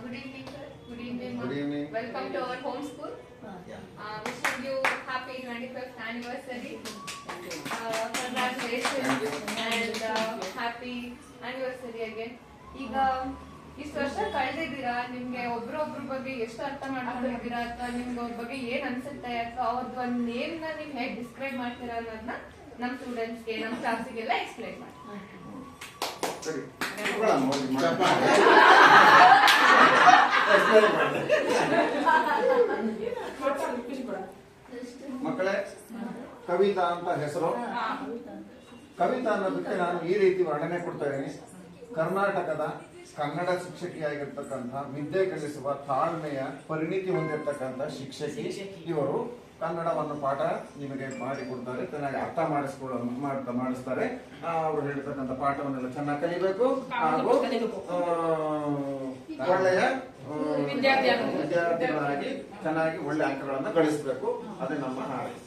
Good evening, sir. Good evening. Good evening. Welcome to our home school. Wishing you happy 25th anniversary. Congratulations and happy anniversary again. ಈಗ ಇಷ್ಟು ವರ್ಷ ಕಳೆದಿದ್ದೀರಾ, ನಿಮ್ಗೆ ಒಬ್ರೊಬ್ರ ಬಗ್ಗೆ ಎಷ್ಟು ಅರ್ಥ ಮಾಡ್ಕೊಂಡಿದ್ದೀರಾ ಅಥವಾ ನಿಮ್ಗೆ ಅವ್ರ ಬಗ್ಗೆ ಏನ್ ಅನ್ಸುತ್ತೆ ಅಥವಾ ಅವ್ರದ್ದು ಒಂದು ನೇಮ್ ನ ನೀವು ಹೇಗೆ ಡಿಸ್ಕ್ರೈಬ್ ಮಾಡ್ತೀರಾ ಅನ್ನೋದನ್ನ ನಮ್ಮ ಸ್ಟೂಡೆಂಟ್ಸ್ಗೆ ನಮ್ಮ ಕ್ಲಾಸಿಗೆಲ್ಲ ಎಕ್ಸ್ಪ್ಲೈನ್ ಮಾಡಿ. ಮಕ್ಕಳೇ, ಕವಿತಾ ಅಂತ ಹೆಸರು. ಕವಿತಾ ಅನ್ನೋದಕ್ಕೆ ನಾನು ಈ ರೀತಿ ವರ್ಣನೆ ಕೊಡ್ತಾ ಇದ್ದೀನಿ. ಕರ್ನಾಟಕದ ಕನ್ನಡ ಶಿಕ್ಷಕಿಯಾಗಿರ್ತಕ್ಕಂಥ, ವಿದ್ಯೆ ಕಲಿಸುವ ತಾಳ್ಮೆಯ ಪರಿಣಿತಿ ಹೊಂದಿರತಕ್ಕಂಥ ಶಿಕ್ಷಕಿ ಇವರು. ಕನ್ನಡವನ್ನು ಪಾಠ ನಿಮಗೆ ಮಾಡಿಕೊಡ್ತಾರೆ, ಚೆನ್ನಾಗಿ ಅರ್ಥ ಮಾಡಿಸ್ತಾರೆ. ಅವರು ಹೇಳಿರ್ತಕ್ಕಂಥ ಪಾಠವನ್ನೆಲ್ಲ ಚೆನ್ನಾಗಿ ಕಲಿಬೇಕು ಹಾಗೂ ಒಳ್ಳೆಯ ವಿದ್ಯಾರ್ಥಿಗಳಾಗಿ ಚೆನ್ನಾಗಿ ಒಳ್ಳೆ ಅಂಕಗಳನ್ನು ಗಳಿಸಬೇಕು. ಅದೇ ನಮ್ಮ ಹಾರೈಕೆ.